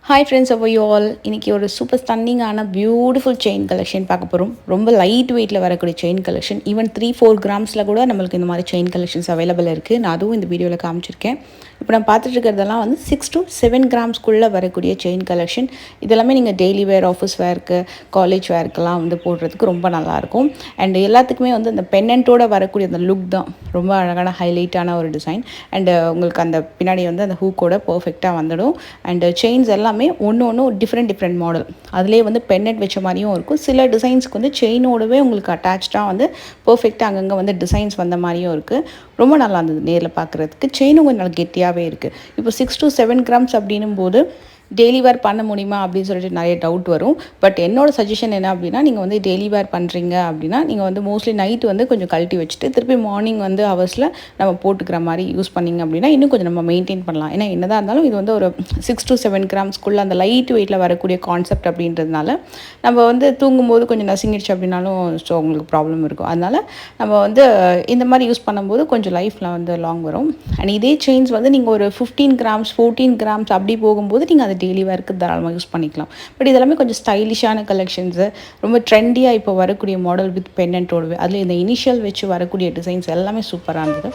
Hi friends, how are you all? இன்றைக்கி ஒரு super ஸ்டன்னிங்கான beautiful chain collection பார்க்க போகிறோம். ரொம்ப லைட் வெயிட்டில் வரக்கூடிய செயின் கலெக்ஷன். ஈவன் 3-4 கிராம்ஸில் கூட நம்மளுக்கு இந்த மாதிரி செயின் கலெக்ஷன்ஸ் அவைலபிள் இருக்குது. நான் அதுவும் இந்த வீடியோவில் காமிச்சிருக்கேன். இப்போ நான் பார்த்துட்டு இருக்கிறதெல்லாம் வந்து 6 to 7 கிராம்ஸ்குள்ளே வரக்கூடிய செயின் கலெக்ஷன். இதெல்லாமே நீங்கள் டெய்லி வேர், ஆஃபீஸ் வேர்க்கு, காலேஜ் வேர்க்கெல்லாம் வந்து போடுறதுக்கு ரொம்ப நல்லாயிருக்கும். அண்ட் எல்லாத்துக்குமே வந்து அந்த பென்னண்ட்டோட வரக்கூடிய அந்த லுக் தான் ரொம்ப அழகான ஹைலைட்டான ஒரு டிசைன். அண்டு உங்களுக்கு அந்த பின்னாடி வந்து அந்த ஹூக்கோட பர்ஃபெக்டாக வந்துடும். அண்டு செயின்ஸ் எல்லாமே ஒன்று டிஃப்ரெண்ட் மாடல். அதிலே வந்து பென்னட் வச்ச மாதிரியும் இருக்கும். சில டிசைன்ஸ்க்கு வந்து செயினோடவே உங்களுக்கு அட்டாச்சாக வந்து பர்ஃபெக்டாக அங்கங்கே வந்து டிசைன்ஸ் வந்த மாதிரியும் இருக்குது. ரொம்ப நல்லா இருந்தது நேரில் பார்க்குறதுக்கு. செயினும் கொஞ்சம் நல்லா கெட்டியாகவே இருக்குது. இப்போ 6 to 7 கிராம்ஸ் அப்படின்னும் போது டெய்லி வேர் பண்ண முடியுமா அப்படின்னு சொல்லிட்டு நிறைய டவுட் வரும். பட் என்னோடய சஜஷன் என்ன அப்படின்னா, நீங்கள் வந்து டெய்லி வேர் பண்ணுறீங்க அப்படின்னா நீங்கள் வந்து மோஸ்ட்லி நைட்டு வந்து கொஞ்சம் கழட்டி வச்சுட்டு திருப்பி மார்னிங் வந்து ஹவர்ஸில் நம்ம போட்டுக்கிற மாதிரி யூஸ் பண்ணிங்க அப்படின்னா இன்னும் கொஞ்சம் நம்ம மெயின்டைன் பண்ணலாம். ஏன்னா என்னதான் இருந்தாலும் இது வந்து ஒரு 6 to 7 கிராம்ஸ்க்குள்ளே அந்த லைட் வெயிட்டில் வரக்கூடிய கான்செப்ட் அப்படின்றதுனால நம்ம வந்து தூங்கும்போது கொஞ்சம் நசுங்கிடுச்சு அப்படின்னாலும் ஸோ உங்களுக்கு ப்ராப்ளம் இருக்கும். அதனால் நம்ம வந்து இந்த மாதிரி யூஸ் பண்ணும்போது கொஞ்சம் லைஃப்பில் வந்து லாங் வரும். அண்ட் இதே செயின்ஸ் வந்து நீங்கள் ஒரு 15 கிராம்ஸ் 14 கிராம்ஸ் அப்படி போகும்போது நீங்கள் அதை டெய்லி வேர்க்கு தாராளமாக யூஸ் பண்ணிக்கலாம். பட் இதெல்லாமே கொஞ்சம் ஸ்டைலிஷான கலெக்ஷன்ஸு, ரொம்ப ட்ரெண்டியாக இப்போ வரக்கூடிய மாடல் வித் பென்னண்ட்டோடவே அதில் இந்த இனிஷியல் வச்சு வரக்கூடிய டிசைன்ஸ் எல்லாமே சூப்பராக இருந்தது.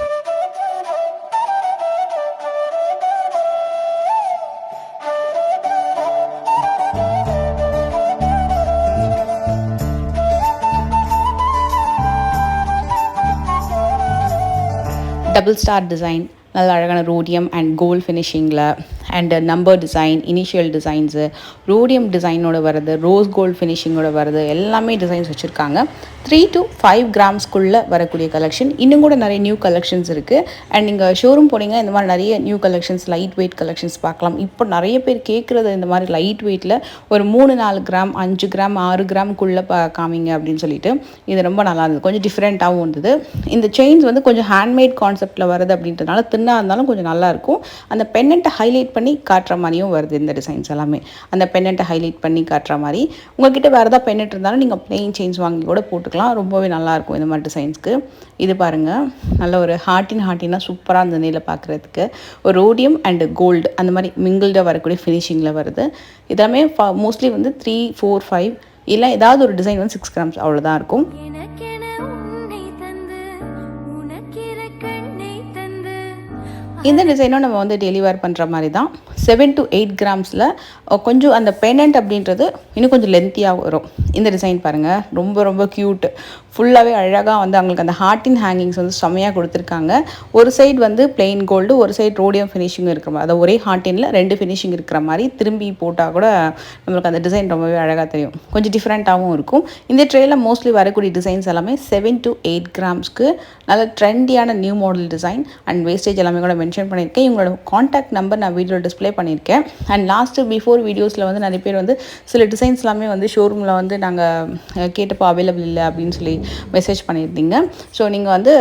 டபுள் ஸ்டார் டிசைன், நல்ல அழகான ரோடியம் அண்ட் கோல்ட் ஃபினிஷிங்கில், and number design, initial designs, rhodium டிசைனோட வருது, ரோஸ் கோல்ட் ஃபினிஷிங்கோட வருது, எல்லாமே டிசைன்ஸ் வச்சுருக்காங்க. 3 to 5 கிராம்ஸ்க்குள்ளே வரக்கூடிய கலெக்ஷன். இன்னும் கூட நிறைய நியூ கலெக்ஷன்ஸ் இருக்குது. அண்ட் நீங்கள் ஷோரூம் போனீங்கன்னா இந்த மாதிரி நிறைய new collections, light weight collections பார்க்கலாம். இப்போ நிறைய பேர் கேட்குறது இந்த மாதிரி லைட் வெயிட்டில் ஒரு 3-4 கிராம், 5 கிராம், 6 கிராம்க்குள்ளே காமிங்க அப்படின்னு சொல்லிட்டு. இது ரொம்ப நல்லா இருந்தது. கொஞ்சம் டிஃப்ரெண்ட்டாகவும் இருந்தது. இந்த செயின்ஸ் வந்து கொஞ்சம் ஹேண்ட்மேட் கான்செப்டில் வருது அப்படின்றதுனால தின்னாக இருந்தாலும் கொஞ்சம் நல்லாயிருக்கும். அந்த பென்னண்ட்டை ஹைலைட் பண்ணி காட்டுற மாதிரியும் வருது இந்த டிசைன்ஸ் எல்லாமே. அந்த பென்னண்ட்டை ஹைலைட் பண்ணி காட்டுற மாதிரி. உங்கள்கிட்ட வேறு ஏதாவது பென்னட் இருந்தாலும் நீங்கள் பிளெயின் செயின்ஸ் வாங்கி கூட போட்டுக்கலாம். ரொம்பவே நல்லாயிருக்கும் இந்த மாதிரி டிசைன்ஸ்க்கு. இது பாருங்கள், நல்ல ஒரு ஹார்ட்டினாக சூப்பராக இருந்த நேரில் பார்க்குறதுக்கு. ஒரு ரோடியம் அண்டு கோல்டு அந்த மாதிரி மிங்கிள்டாக வரக்கூடிய ஃபினிஷிங்கில் வருது. இதெல்லாமே மோஸ்ட்லி வந்து 3, 4, 5 இல்லை ஏதாவது ஒரு டிசைன் வந்து 6 கிராம்ஸ் அவ்வளோதான் இருக்கும். இந்த டிசைனும் நம்ம வந்து டெய்லி வேர் பண்ணுற மாதிரி தான். 7 to 8 கிராம்ஸில் கொஞ்சம் அந்த பென்னண்ட் அப்படின்றது இன்னும் கொஞ்சம் லென்த்தியாக வரும். இந்த டிசைன் பாருங்கள், ரொம்ப க்யூட்டு. ஃபுல்லாகவே அழகாக வந்து அவங்களுக்கு அந்த ஹார்ட்டின் ஹேங்கிங்ஸ் வந்து செம்மையாக கொடுத்துருக்காங்க. ஒரு சைடு வந்து பிளெயின் கோல்டு, ஒரு சைடு ரோடியம் ஃபினிஷிங் இருக்கிற மாதிரி, அதாவது ஒரே ஹார்ட்டினில் 2 ஃபினிஷிங் இருக்கிற மாதிரி திரும்பி போட்டால் கூட நம்மளுக்கு அந்த டிசைன் ரொம்பவே அழகாக தெரியும். கொஞ்சம் டிஃப்ரெண்ட்டாகவும் இருக்கும். இந்த ட்ரேயில் மோஸ்ட்லி வரக்கூடிய டிசைன்ஸ் எல்லாமே 7 to 8 கிராம்ஸ்க்கு நல்ல ட்ரெண்டியான new model design. And wastage எல்லாமே கூட மென்ஷன் பண்ணியிருக்கேன். இவங்களோட காண்டாக்ட் நம்பர் நான் வீடியோவில் டிஸ்பிளே பண்ணியிருக்கேன். அண்ட் பிஃபோர் வீடியோஸில் வந்து நிறைய பேர் வந்து சில டிசைன்ஸ் எல்லாமே வந்து ஷோரூமில் வந்து நாங்கள் கேட்டப்போ அவைலபிள் இல்லை அப்படின்னு சொல்லி மெசேஜ் பண்ணியிருந்தீங்க. ஸோ நீங்கள் வந்து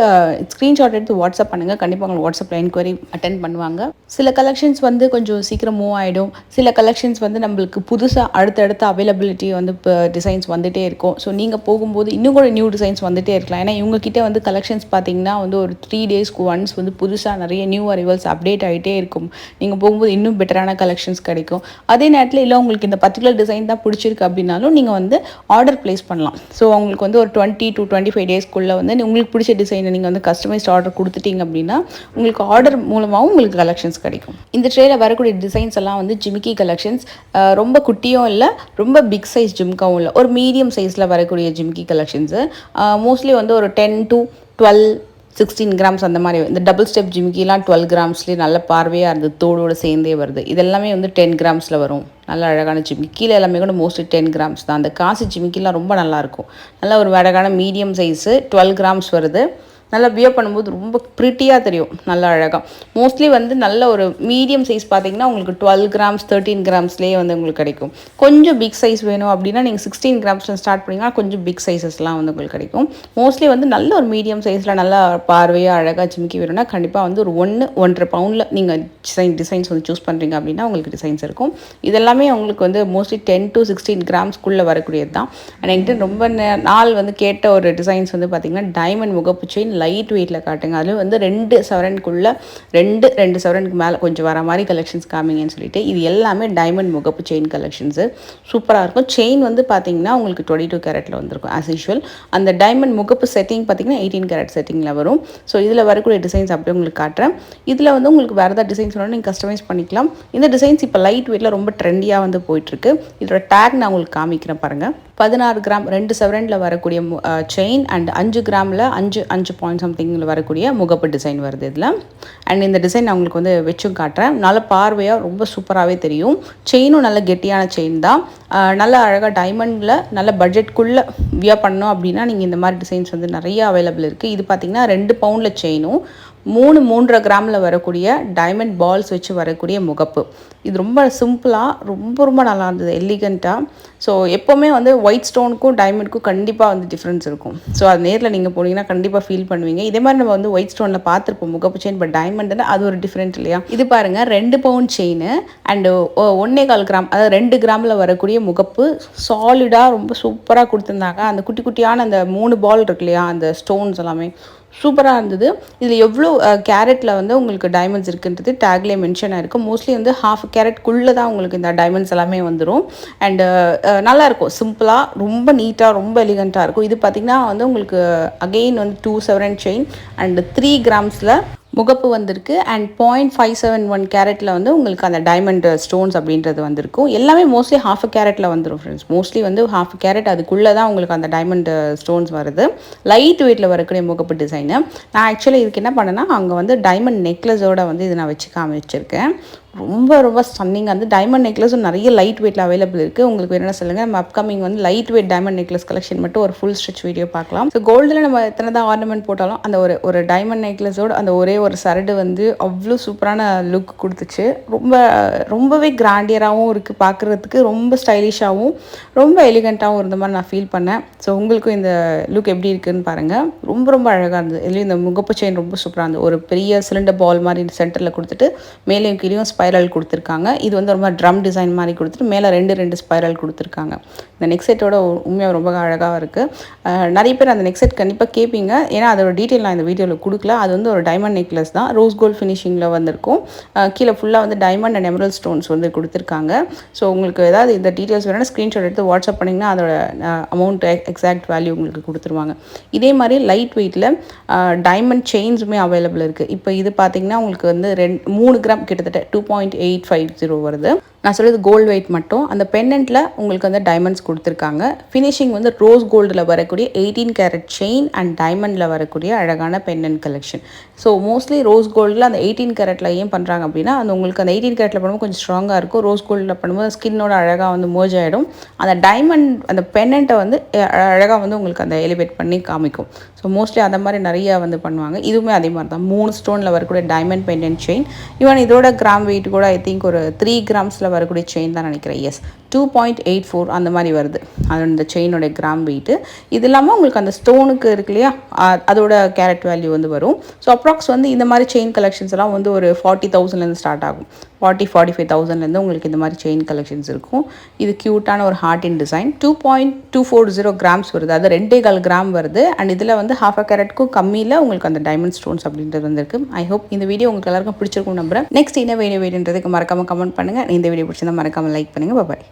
ஸ்க்ரீன்ஷாட் எடுத்து வாட்ஸ்அப் பண்ணுங்கள். கண்டிப்பாக உங்களுக்கு வாட்ஸ்அப்பில் என்கொயரி அட்டென்ட் பண்ணுவாங்க. சில கலெக்ஷன்ஸ் வந்து கொஞ்சம் சீக்கிரம் மூவ் ஆகிடும். சில கலெக்ஷன்ஸ் வந்து நம்மளுக்கு புதுசாக அடுத்தடுத்த அவைலபிலிட்டி வந்து இப்போ டிசைன்ஸ் வந்துகிட்டே இருக்கும். ஸோ நீங்கள் போகும்போது இன்னும் கூட நியூ டிசைன்ஸ் வந்துகிட்டே இருக்கலாம். ஏன்னா இவங்ககிட்ட வந்து கலெக்ஷன்ஸ் பார்த்தீங்கன்னா வந்து ஒரு 3 டேஸ்க்கு ஒன்ஸ் வந்து புதுசாக நிறைய நியூ அரைவல்ஸ் அப்டேட் ஆகிட்டே இருக்கும். நீங்கள் போகும்போது இன்னும் பெட்டரான கலெக்ஷன்ஸ் கிடைக்கும். அதே நேரத்தில் இல்லை உங்களுக்கு இந்த பர்டிகுலர் டிசைன் தான் பிடிச்சிருக்கு அப்படின்னாலும் நீங்கள் வந்து ஆர்டர் ப்ளேஸ் பண்ணலாம். ஸோ உங்களுக்கு வந்து ஒரு 20 to 25 டேஸ்க்குள்ளே வந்து உங்களுக்கு பிடிச்ச டிசைனை நீங்கள் வந்து கஸ்டமைஸ்ட் ஆர்டர் கொடுத்துட்டீங்க அப்படின்னா உங்களுக்கு ஆர்டர் மூலமாகவும் உங்களுக்கு கலெக்ஷன்ஸ் கிடைக்கும். இந்த ட்ரேயில் வரக்கூடிய டிசைன்ஸ் எல்லாம் வந்து ஜிமிக்கி கலெக்ஷன்ஸ். ரொம்ப குட்டியும் இல்லை, ரொம்ப பிக் சைஸ் ஜிம்காவும் இல்லை, ஒரு மீடியம் சைஸில் வரக்கூடிய ஜிமிக்கி கலெக்ஷன்ஸு. மோஸ்ட்லி வந்து ஒரு 10 to 12, 16 கிராம்ஸ் அந்த மாதிரி. இந்த டபுள் ஸ்டெப் ஜிமிக்கிலாம் 12 கிராம்ஸ்லேயே நல்ல பார்வையாக இருந்தது. தோடோடு சேர்ந்தே வருது. இதெல்லாமே வந்து 10 கிராம்ஸில் வரும். நல்ல அழகான ஜிமிக்கி. கீழே எல்லாமே கூட மோஸ்ட்லி 10 கிராம்ஸ் தான். அந்த காசு ஜிமிக்கிலாம் ரொம்ப நல்லாயிருக்கும். நல்ல ஒரு அழகான மீடியம் சைஸு 12 கிராம்ஸ் வருது. நல்லா வியர் பண்ணும்போது ரொம்ப ப்ரிட்டியாக தெரியும், நல்லா அழகாக. மோஸ்ட்லி வந்து நல்ல ஒரு மீடியம் சைஸ் பார்த்தீங்கன்னா உங்களுக்கு 12 கிராம்ஸ் 13 கிராம்ஸ்லேயே வந்து உங்களுக்கு கிடைக்கும். கொஞ்சம் பிக் சைஸ் வேணும் அப்படின்னா நீங்கள் 16 கிராம்ஸில் ஸ்டார்ட் பண்ணிங்கன்னா கொஞ்சம் பிக் சைஸஸ்லாம் வந்து உங்களுக்கு கிடைக்கும். மோஸ்ட்லி வந்து நல்ல ஒரு மீடியம் சைஸில் நல்லா பார்வையாக அழகாக ஜிமிக்கி வேணும்னா கண்டிப்பாக வந்து ஒரு 1-1.5 பவுண்டில் நீங்கள் டிசைன்ஸ் வந்து சூஸ் பண்ணுறீங்க அப்படின்னா உங்களுக்கு டிசைன்ஸ் இருக்கும். இதெல்லாமே உங்களுக்கு வந்து மோஸ்ட்லி 10 to 16 கிராம்ஸ்க்குள்ளே வரக்கூடியது தான். ஆனால் என்கிட்ட ரொம்ப நாள் வந்து கேட்ட ஒரு டிசைன்ஸ் வந்து பார்த்திங்கன்னா டைமண்ட் முகப்பு செயின் லைட் வெயிட்டில் காட்டுங்க. அதுவும் வந்து 2 சவரனுக்குள்ளே 2 சவரனுக்கு மேலே கொஞ்சம் வர மாதிரி கலெக்ஷன்ஸ் காமிங்கன்னு சொல்லிட்டு இது எல்லாமே டைமண்ட் முகப்பு செயின் கலெக்ஷன்ஸு சூப்பராக இருக்கும். செயின் வந்து பார்த்தீங்கன்னா உங்களுக்கு 22 கேரட்டில் வந்திருக்கும் ஆஸ் யூஷுவல். அந்த டைமண்ட் முகப்பு செட்டிங் பார்த்தீங்கன்னா 18 கேரட் செட்டிங்கில் வரும். ஸோ இதில் வரக்கூடிய டிசைன்ஸ் அப்படியே உங்களுக்கு காட்டுறேன். இதில் வந்து உங்களுக்கு வேறு ஏதாவது டிசைன்ஸ் வேணும் நீங்கள் கஸ்டமைஸ் பண்ணிக்கலாம். இந்த டிசைன்ஸ் இப்போ லைட் வெயிட்டில் ரொம்ப ட்ரெண்டியாக வந்து போயிட்டுருக்கு. இதோட டேக் நான் உங்களுக்கு காமிக்கிறேன் பாருங்கள். 16 கிராம் 2 சவரனில் வரக்கூடிய செயின் அண்ட் 5 கிராமில் 5 பாயிண்ட் சம்திங்கில் வரக்கூடிய முகப்பு டிசைன் வருது இதில். அண்ட் இந்த டிசைன் நான் உங்களுக்கு வந்து வச்சும் காட்டுறேன். நல்ல பார்வையாக ரொம்ப சூப்பராகவே தெரியும். செயினும் நல்ல கெட்டியான செயின் தான். நல்ல அழகாக டைமண்டில் நல்ல பட்ஜெட்குள்ளே வியர் பண்ணோம் அப்படின்னா நீங்கள் இந்த மாதிரி டிசைன்ஸ் வந்து நிறைய அவைலபிள் இருக்குது. இது பார்த்திங்கன்னா 2 பவுண்டில் செயினும் 3.5 கிராமில் வரக்கூடிய டைமண்ட் பால்ஸ் வச்சு வரக்கூடிய முகப்பு. இது ரொம்ப சிம்பிளாக ரொம்ப நல்லா இருந்தது, எலிகண்ட்டாக. ஸோ எப்போவுமே வந்து ஒயிட் ஸ்டோனுக்கும் டைமண்ட்க்கும் கண்டிப்பாக வந்து டிஃப்ரென்ஸ் இருக்கும். ஸோ அது நேரில் நீங்கள் போனீங்கன்னா கண்டிப்பாக ஃபீல் பண்ணுவீங்க. இதே மாதிரி நம்ம வந்து ஒயிட் ஸ்டோனில் பார்த்துருப்போம் முகப்பு செயின், பட் டைமண்ட்னா அது ஒரு டிஃப்ரெண்ட் இல்லையா. இது பாருங்கள் 2 பவுண்ட் செயின் அண்டு 1.25 கிராம், அதாவது 2 கிராமில் வரக்கூடிய முகப்பு சாலிடாக ரொம்ப சூப்பராக கொடுத்துருந்தாங்க. அந்த குட்டி குட்டியான அந்த 3 பால் இருக்கு இல்லையா, அந்த ஸ்டோன்ஸ் எல்லாமே சூப்பராக இருந்தது. இதில் எவ்வளோ கேரட்டில் வந்து உங்களுக்கு டைமண்ட்ஸ் இருக்குன்றது டேக்லேயே மென்ஷன் ஆகிருக்கும். மோஸ்ட்லி வந்து 1/2 கேரட்குள்ளே தான் உங்களுக்கு இந்த டைமண்ட்ஸ் எல்லாமே வந்துடும். அண்டு நல்லாயிருக்கும், சிம்பிளாக ரொம்ப நீட்டாக ரொம்ப எலிகண்ட்டாக இருக்கும். இது பார்த்திங்கன்னா வந்து உங்களுக்கு அகெயின் வந்து 2 சவரன் செயின் அண்டு 3 கிராம்ஸில் முகப்பு வந்திருக்கு. அண்ட் 0.571 கேரட்டில் வந்து உங்களுக்கு அந்த டைமண்ட் ஸ்டோன்ஸ் அப்படின்றது வந்திருக்கும். எல்லாமே மோஸ்ட்லி 1/2 கேரட்டில் வந்துடும் ஃப்ரெண்ட்ஸ். மோஸ்ட்லி வந்து 1/2 கேரட் அதுக்குள்ளே தான் உங்களுக்கு அந்த டைமண்ட் ஸ்டோன்ஸ் வருது. லைட் வெயிட்டில் வரக்கூடிய முகப்பு டிசைனு. நான் ஆக்சுவலி இதுக்கு என்ன பண்ணேன்னா அங்கே வந்து டைமண்ட் நெக்லஸோடு வந்து இதை நான் வச்சு காமிச்சிருக்கேன். ரொம்ப ஸ்டன்னிங். அந்த டைமண்ட் நெக்லஸும் நிறைய லைட் வெயிட்டில் அவைலபிள் இருக்குது. உங்களுக்கு வேணும்னா சொல்லுங்கள். நம்ம அப்கமிங் வந்து light weight diamond necklace collection மட்டும் ஒரு ஃபுல் ஸ்ட்ரெச் வீடியோ பார்க்கலாம். ஸோ கோல்டில் நம்ம எத்தனை தான் ஆர்னமெண்ட் போட்டாலும் அந்த ஒரு டைமண்ட் நெக்லஸோடு அந்த ஒரே ஒரு சரடு வந்து அவ்வளோ சூப்பரான லுக் கொடுத்துச்சு. ரொம்பவே கிராண்டியராகவும் இருக்குது பார்க்குறதுக்கு, ரொம்ப ஸ்டைலிஷாகவும் ரொம்ப எலிகண்ட்டாகவும் இருந்த மாதிரி நான் ஃபீல் பண்ணேன். ஸோ உங்களுக்கும் இந்த லுக் எப்படி இருக்குதுன்னு பாருங்கள். ரொம்ப அழகாக இருந்தது. இதுலேயும் இந்த முகப்பு செயின் ரொம்ப சூப்பராக இருந்தது. ஒரு பெரிய சிலிண்டர் பால் மாதிரி சென்டரில் கொடுத்துட்டு மேலேயும் கீழேயும் ஸ்பைரல் கொடுத்துருக்காங்க. இது வந்து ரொம்ப ட்ரம் டிசைன் மாதிரி கொடுத்துட்டு மேலே 2 ஸ்பைரல் கொடுத்துருக்காங்க. இந்த நெக் செட்டோட உண்மையாக ரொம்ப அழகாக இருக்குது. நிறைய பேர் அந்த நெக் செட் கண்டிப்பாக கேட்பீங்க. ஏன்னா அதோட டீட்டெயில் நான் இந்த வீடியோவில் கொடுக்கல. அது வந்து ஒரு டைமண்ட் நெக்லஸ் தான், ரோஸ் கோல்ட் ஃபினிஷிங்கில் வந்திருக்கும். கீழே ஃபுல்லாக வந்து டைமண்ட் அண்ட் எமரல்ட் ஸ்டோன்ஸ் வந்து கொடுத்துருக்காங்க. ஸோ உங்களுக்கு ஏதாவது இந்த டீட்டெயில்ஸ் வேணும்னா ஸ்க்ரீன்ஷாட் எடுத்து வாட்ஸ்அப் பண்ணிங்கன்னா அதோட அமௌண்ட் எக்ஸாக்ட் வேல்யூ உங்களுக்கு கொடுத்துருவாங்க. இதே மாதிரி லைட் வெயிட்டில் டைமண்ட் செயின்ஸுமே அவைலபிள் இருக்குது. இப்போ இது பார்த்திங்கன்னா உங்களுக்கு வந்து 3 கிராம் கிட்டத்தட்ட 2.850 வருது. நான் சொல்கிறது கோல்டு வெயிட் மட்டும். அந்த பெண்டன்ட்டில் உங்களுக்கு வந்து டைமண்ட்ஸ் கொடுத்துருக்காங்க. ஃபினிஷிங் வந்து ரோஸ் கோல்டில் வரக்கூடிய 18 கேரட் செயின் அண்ட் டைமண்டில் வரக்கூடிய அழகான pendant collection. So mostly rose கோல்டில் அந்த 18 கேரட்டில் ஏன் பண்ணுறாங்க அப்படின்னா அந்த உங்களுக்கு அந்த 18 கேரட்டில் பண்ணும்போது கொஞ்சம் ஸ்ட்ராங்காக இருக்கும். ரோஸ் கோல்டில் பண்ணும்போது ஸ்கின்னோட அழகாக வந்து மோஜ் ஆகிடும். அந்த டைமண்ட் அந்த பெண்டன்ட்டை வந்து அழகாக வந்து உங்களுக்கு அந்த எலிவேட் பண்ணி காமிக்கும். ஸோ மோஸ்ட்லி அந்த மாதிரி நிறையா வந்து பண்ணுவாங்க. இதுவுமே அதே மாதிரி தான் 3 ஸ்டோனில் வரக்கூடிய டைமண்ட் பெண்டன்ட் செயின். ஈவன் இதோட கிராம் வெயிட் கூட ஐ திங்க் ஒரு 3 கிராம்ஸில் வரக்கூடிய செயின் தான் நினைக்கிறேன். எஸ் 2.84 அந்த மாதிரி வருது அது இந்த செயினோட கிராம் வெயிட்டு. இது இல்லாமல் உங்களுக்கு அந்த ஸ்டோனுக்கு இருக்கு இல்லையா, அதோட கேரட் வேல்யூ வந்து வரும். ஸோ அப்ராக்ஸ் வந்து இந்த மாதிரி செயின் கலெக்ஷன்ஸ் எல்லாம் வந்து ஒரு 40,000லேருந்து ஸ்டார்ட் ஆகும். 45,000லேருந்து உங்களுக்கு இந்த மாதிரி செயின் கலெக்ஷன்ஸ் இருக்கும். இது க்யூட்டான ஒரு ஹார்டின் டிசைன். 2.240 கிராம்ஸ் வருது, அது 2.25 கிராம் வருது. அண்ட் இதில் வந்து 1/2 கேரட்க்கும் கம்மியில் உங்களுக்கு அந்த டைமண்ட் ஸ்டோன்ஸ் அப்படின்றது வந்துருக்கு. ஐ ஹோப் இந்த வீடியோ உங்களுக்கு எல்லாருக்கும் பிடிச்சிருக்கும் நம்புறேன். நெக்ஸ்ட் என்ன வீடியோன்றதுக்கு மறக்காமல் கமெண்ட் பண்ணுங்கள். இந்த வீடியோ பிடிச்சிருந்தா மறக்காமல் லைக் பண்ணுங்கள். பாய்.